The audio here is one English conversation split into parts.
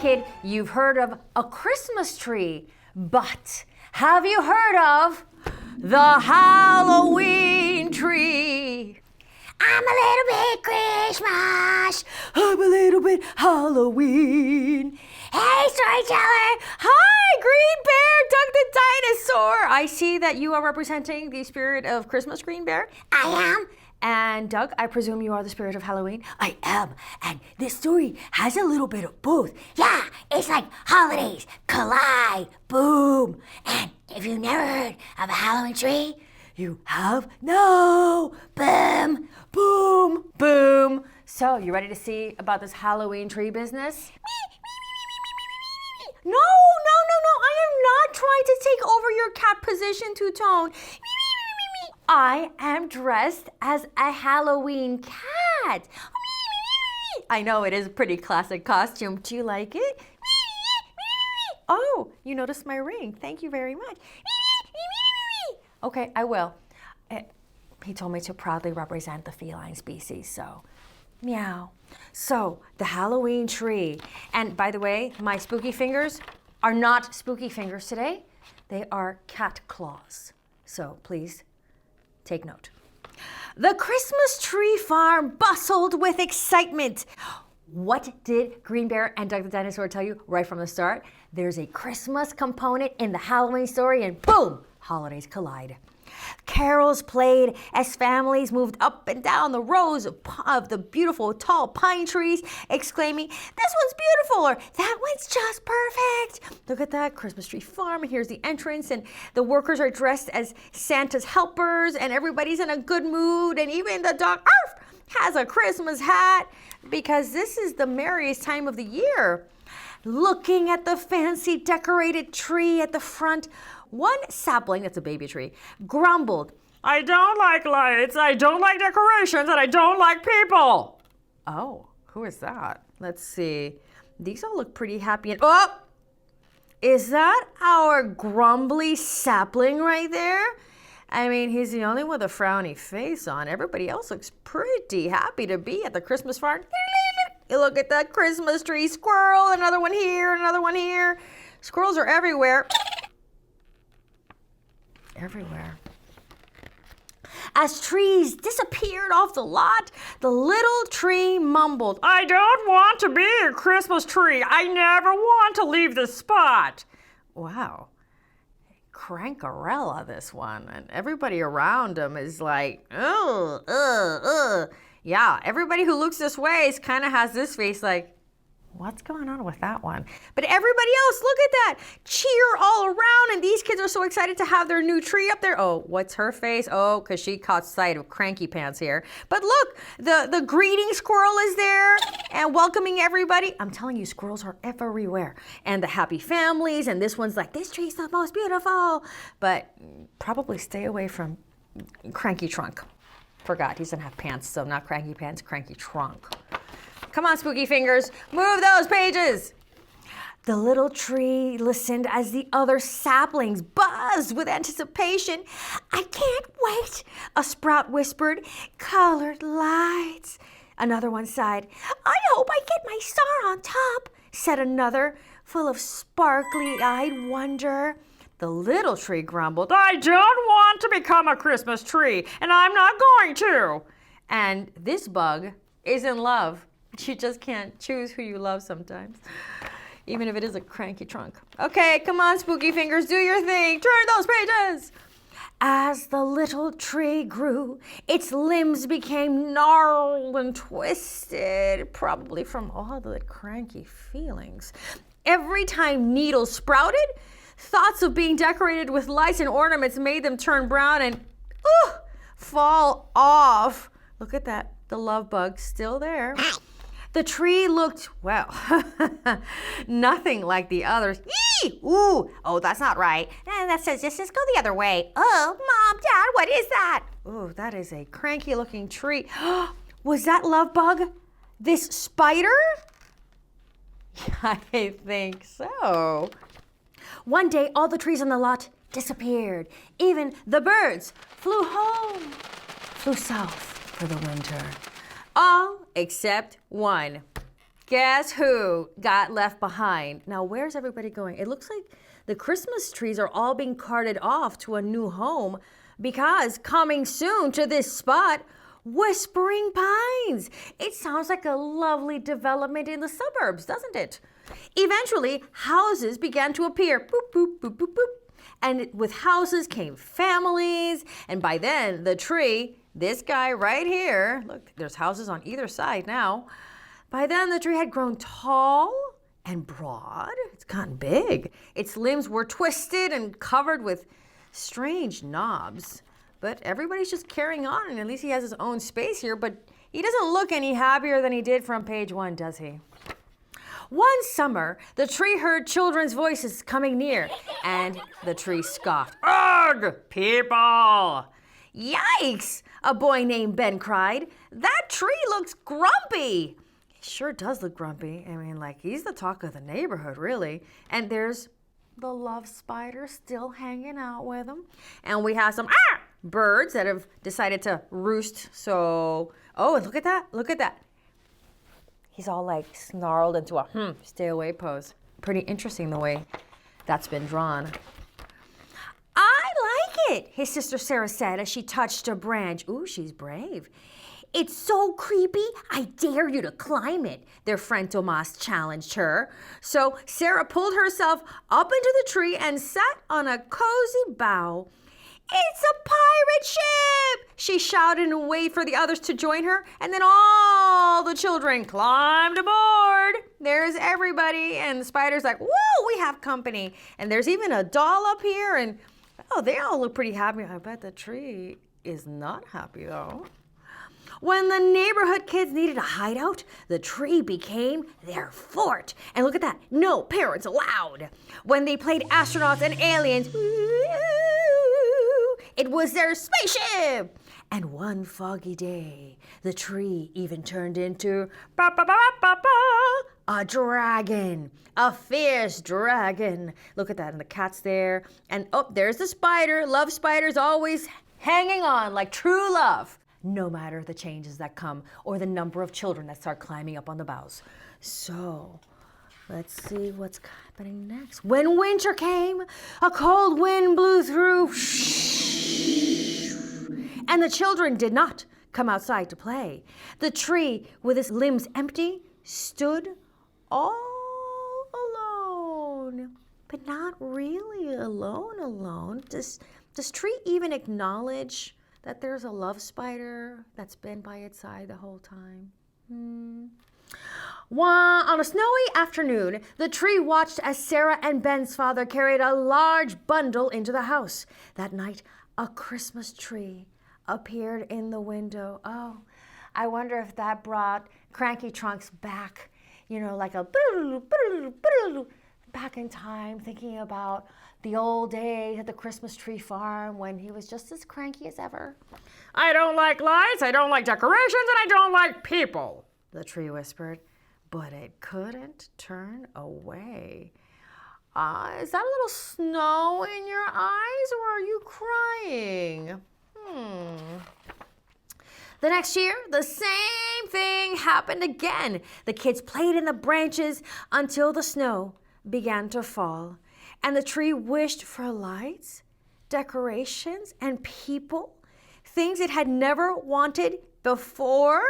kid, you've heard of a Christmas tree, but have you heard of the Halloween tree? I'm a little bit Christmas. I'm a little bit Halloween. Hey, Storyteller. Hi, Green Bear, Doug the Dinosaur. I see that you are representing the spirit of Christmas, Green Bear. I am. And Doug, I presume you are the spirit of Halloween? I am. And this story has a little bit of both. Yeah, it's like holidays collide, boom. And if you've never heard of a Halloween tree, you have no. Boom, boom, boom. So, you ready to see about this Halloween tree business? No. I am not trying to take over your cat position, Two-Tone. I am dressed as a Halloween cat. I know it is a pretty classic costume. Do you like it? Oh, you noticed my ring. Thank you very much. Okay, I will. He told me to proudly represent the feline species, so meow. So, the Halloween tree. And by the way, my spooky fingers are not spooky fingers today. They are cat claws. So, please take note. The Christmas tree farm bustled with excitement. What did Green Bear and Doug the Dinosaur tell you right from the start? There's a Christmas component in the Halloween story, and boom, holidays collide. Carols played as families moved up and down the rows of the beautiful tall pine trees, exclaiming, "This one's beautiful," or "That one's just perfect." Look at that Christmas tree farm, and here's the entrance, and the workers are dressed as Santa's helpers, and everybody's in a good mood, and even the dog has a Christmas hat, because this is the merriest time of the year. Looking at the fancy decorated tree at the front, one sapling, that's a baby tree, grumbled, "I don't like lights, I don't like decorations, and I don't like people." Oh, who is that? Let's see. These all look pretty happy and, oh! Is that our grumbly sapling right there? I mean, he's the only one with a frowny face on. Everybody else looks pretty happy to be at the Christmas farm. You look at that Christmas tree. Squirrel, another one here, another one here. Squirrels are everywhere. Everywhere. As trees disappeared off the lot, the little tree mumbled, "I don't want to be a Christmas tree. I never want to leave this spot." Wow. Crankarella, this one. And everybody around him is like, ugh. Yeah, everybody who looks this way kind of has this face like, what's going on with that one? But everybody else, look at that. Cheer all around, and these kids are so excited to have their new tree up there. Oh, what's her face? Oh, because she caught sight of Cranky Pants here. But look, the greeting squirrel is there and welcoming everybody. I'm telling you, squirrels are everywhere. And the happy families, and this one's like, "This tree's the most beautiful." But probably stay away from Cranky Trunk. Forgot, he doesn't have pants, so not Cranky Pants, Cranky Trunk. Come on, spooky fingers, move those pages. The little tree listened as the other saplings buzzed with anticipation. "I can't wait," a sprout whispered. "Colored lights." Another one sighed. "I hope I get my star on top," said another, full of sparkly-eyed wonder. The little tree grumbled, "I don't want to become a Christmas tree, and I'm not going to." And this bug is in love. You just can't choose who you love sometimes, even if it is a cranky trunk. Okay, come on, spooky fingers, do your thing. Turn those pages. As the little tree grew, its limbs became gnarled and twisted, probably from all the cranky feelings. Every time needles sprouted, thoughts of being decorated with lights and ornaments made them turn brown and fall off. Look at that, the love bug still there. The tree looked, well, nothing like the others. Eee! Ooh! Oh, that's not right. That says just go the other way. Oh, Mom, Dad, what is that? Ooh, that is a cranky looking tree. Was that love bug this spider? I think so. One day, all the trees on the lot disappeared. Even the birds flew home, flew south for the winter. All except one. Guess who got left behind? Now, where's everybody going? It looks like the Christmas trees are all being carted off to a new home because coming soon to this spot, Whispering Pines. It sounds like a lovely development in the suburbs, doesn't it? Eventually, houses began to appear. Boop, boop, boop, boop, boop. And with houses came families. And by then, the tree, this guy right here, look, there's houses on either side now. By then, the tree had grown tall and broad. It's gotten big. Its limbs were twisted and covered with strange knobs. But everybody's just carrying on, and at least he has his own space here. But he doesn't look any happier than he did from page 1, does he? One summer, the tree heard children's voices coming near, and the tree scoffed. Ugh, people! Yikes! A boy named Ben cried. That tree looks grumpy. He sure does look grumpy. I mean, like, he's the talk of the neighborhood, really. And there's the love spider still hanging out with him. And we have some birds that have decided to roost. So, oh, and look at that. Look at that. He's all like snarled into a stay away pose. Pretty interesting the way that's been drawn. I like it, his sister Sarah said as she touched a branch. Ooh, she's brave. It's so creepy, I dare you to climb it, their friend Tomas challenged her. So Sarah pulled herself up into the tree and sat on a cozy bough. It's a pirate ship! She shouted and waited for the others to join her, and then all the children climbed aboard. There's everybody, and the spider's like, whoa, we have company. And there's even a doll up here, and oh, they all look pretty happy. I bet the tree is not happy, though. When the neighborhood kids needed a hideout, the tree became their fort. And look at that, no parents allowed. When they played astronauts and aliens, it was their spaceship. And one foggy day, the tree even turned into a dragon, a fierce dragon. Look at that, and the cat's there. And oh, there's the spider. Love spiders always hanging on like true love, no matter the changes that come or the number of children that start climbing up on the boughs. So, let's see what's happening next. When winter came, a cold wind blew through, and the children did not come outside to play. The tree, with its limbs empty, stood all alone. But not really alone. Does tree even acknowledge that there's a love spider that's been by its side the whole time? On a snowy afternoon, the tree watched as Sarah and Ben's father carried a large bundle into the house. That night, a Christmas tree appeared in the window. Oh, I wonder if that brought Cranky Trunks back, like a back in time, thinking about the old days at the Christmas tree farm when he was just as cranky as ever. I don't like lights, I don't like decorations, and I don't like people, the tree whispered, but it couldn't turn away. Is that a little snow in your eyes, or are you crying? The next year, the same thing happened again. The kids played in the branches until the snow began to fall, and the tree wished for lights, decorations, and people, things it had never wanted before.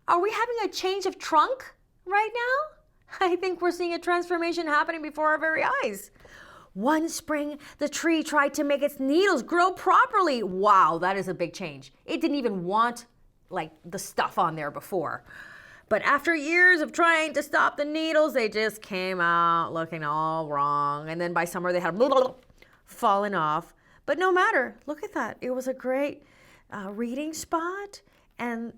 Are we having a change of trunk right now? I think we're seeing a transformation happening before our very eyes. One spring, the tree tried to make its needles grow properly. Wow, that is a big change. It didn't even want the stuff on there before. But after years of trying to stop the needles, they just came out looking all wrong. And then by summer, they had fallen off. But no matter, look at that. It was a great reading spot. And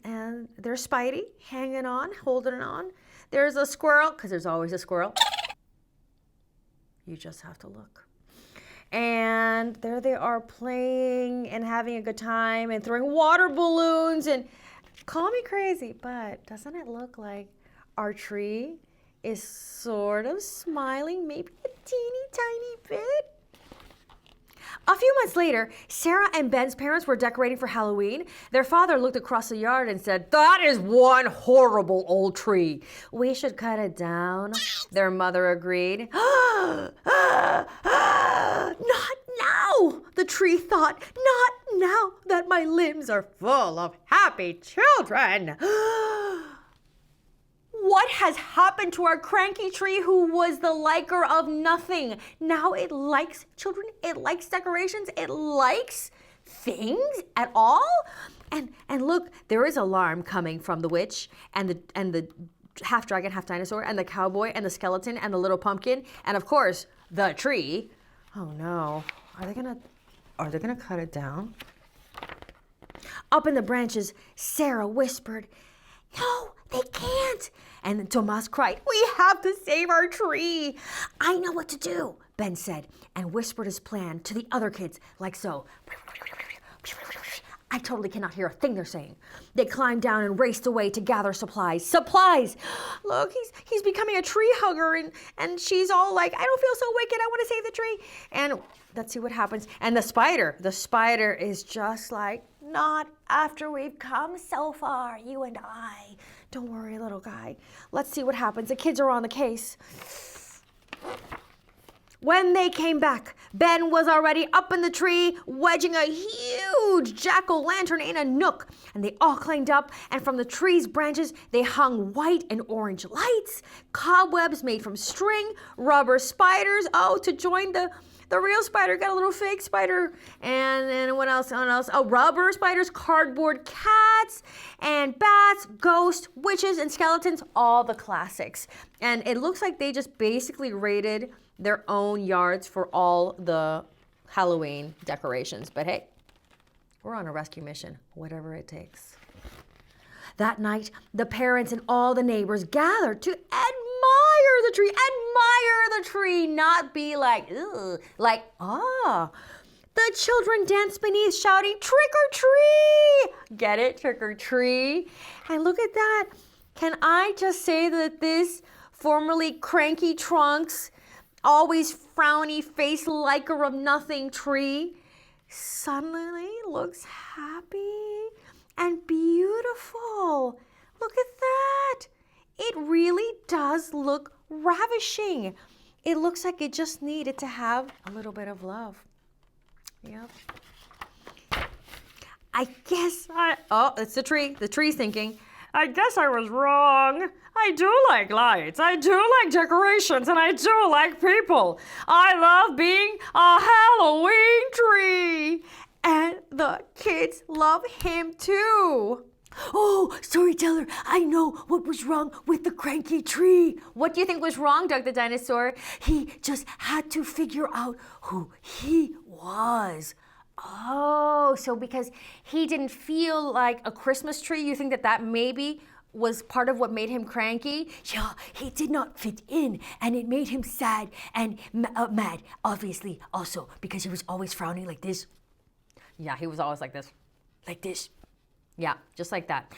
there's Spidey hanging on, holding on. There's a squirrel, because there's always a squirrel. You just have to look. And there they are playing and having a good time and throwing water balloons. And call me crazy, but doesn't it look like our tree is sort of smiling, maybe a teeny tiny bit? A few months later, Sarah and Ben's parents were decorating for Halloween. Their father looked across the yard and said, "That is one horrible old tree. We should cut it down." Their mother agreed. "Not now," the tree thought. "Not now that my limbs are full of happy children." What has happened to our cranky tree who was the liker of nothing? Now it likes children, it likes decorations, it likes things at all? And look, there is alarm coming from the witch and the half dragon, half dinosaur, and the cowboy and the skeleton and the little pumpkin, and of course, the tree. Oh no. Are they gonna cut it down? Up in the branches, Sarah whispered, "No, they can't." And Tomas cried, "We have to save our tree." "I know what to do," Ben said, and whispered his plan to the other kids, like so. I totally cannot hear a thing they're saying. They climbed down and raced away to gather supplies. Supplies! Look, he's becoming a tree hugger, and she's all like, "I don't feel so wicked, I want to save the tree." And let's see what happens. And the spider is just like, "Not after we've come so far, you and I. Don't worry, little guy. Let's see what happens." The kids are on the case. When they came back, Ben was already up in the tree, wedging a huge jack-o'-lantern in a nook. And they all climbed up, and from the tree's branches, they hung white and orange lights, cobwebs made from string, rubber spiders. Oh, to join the real spider, got a little fake spider. And then what else? Oh, rubber spiders, cardboard cats, and bats, ghosts, witches, and skeletons, all the classics. And it looks like they just basically raided their own yards for all the Halloween decorations. But hey, we're on a rescue mission, whatever it takes. That night, the parents and all the neighbors gathered to admire the tree, not be like, ugh, like, ah. The children danced beneath, shouting, "Trick or treat!" Get it? Trick or treat. And look at that. Can I just say that this formerly cranky trunks, always frowny face liker of nothing tree suddenly looks happy and beautiful. Look at that. It really does look ravishing. It looks like it just needed to have a little bit of love. Yep. It's the tree. The tree's thinking, "I guess I was wrong. I do like lights, I do like decorations, and I do like people. I love being a Halloween tree." And the kids love him too. "Oh, storyteller, I know what was wrong with the cranky tree." What do you think was wrong, Doug the dinosaur? "He just had to figure out who he was." Oh, so because he didn't feel like a Christmas tree, you think that maybe was part of what made him cranky? "Yeah, he did not fit in, and it made him sad and mad, obviously, also, because he was always frowning like this." Yeah, he was always like this. Like this. Yeah, just like that.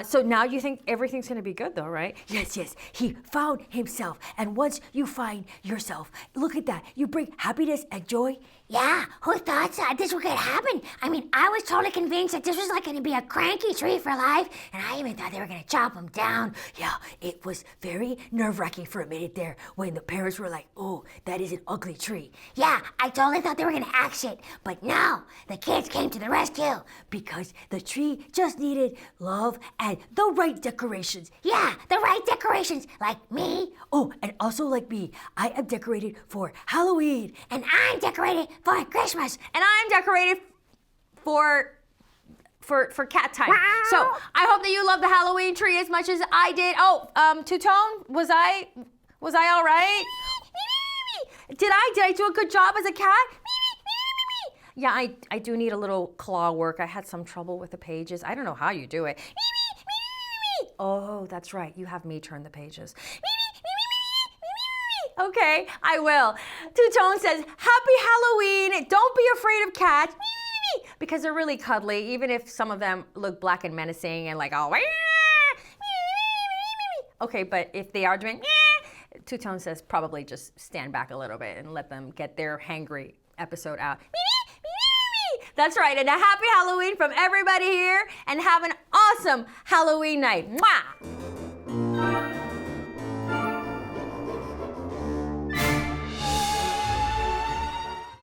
So now you think everything's going to be good though, right? Yes. He found himself. And once you find yourself, look at that. You bring happiness and joy. Yeah, who thought this was going to happen? I mean, I was totally convinced that this was like going to be a cranky tree for life. And I even thought they were going to chop him down. Yeah, it was very nerve-wracking for a minute there when the parents were like, "Oh, that is an ugly tree." Yeah, I totally thought they were going to axe it. But no, the kids came to the rescue. Because the tree just needed love and the right decorations. Yeah, the right decorations, like me. Oh, and also like me. I am decorated for Halloween. And I'm decorated for Christmas. And I'm decorated for cat time. Wow. So I hope that you love the Halloween tree as much as I did. Oh, Two-Tone, was I all right? Did I do a good job as a cat? Yeah, I do need a little claw work. I had some trouble with the pages. I don't know how you do it. Oh, that's right. You have me turn the pages. Okay, I will. Two-Tone says, "Happy Halloween. Don't be afraid of cats." Because they're really cuddly, even if some of them look black and menacing and like, oh, okay, but if they are doing, Two-Tone says probably just stand back a little bit and let them get their hangry episode out. That's right. And a happy Halloween from everybody here. And have an awesome Halloween night. Mwah!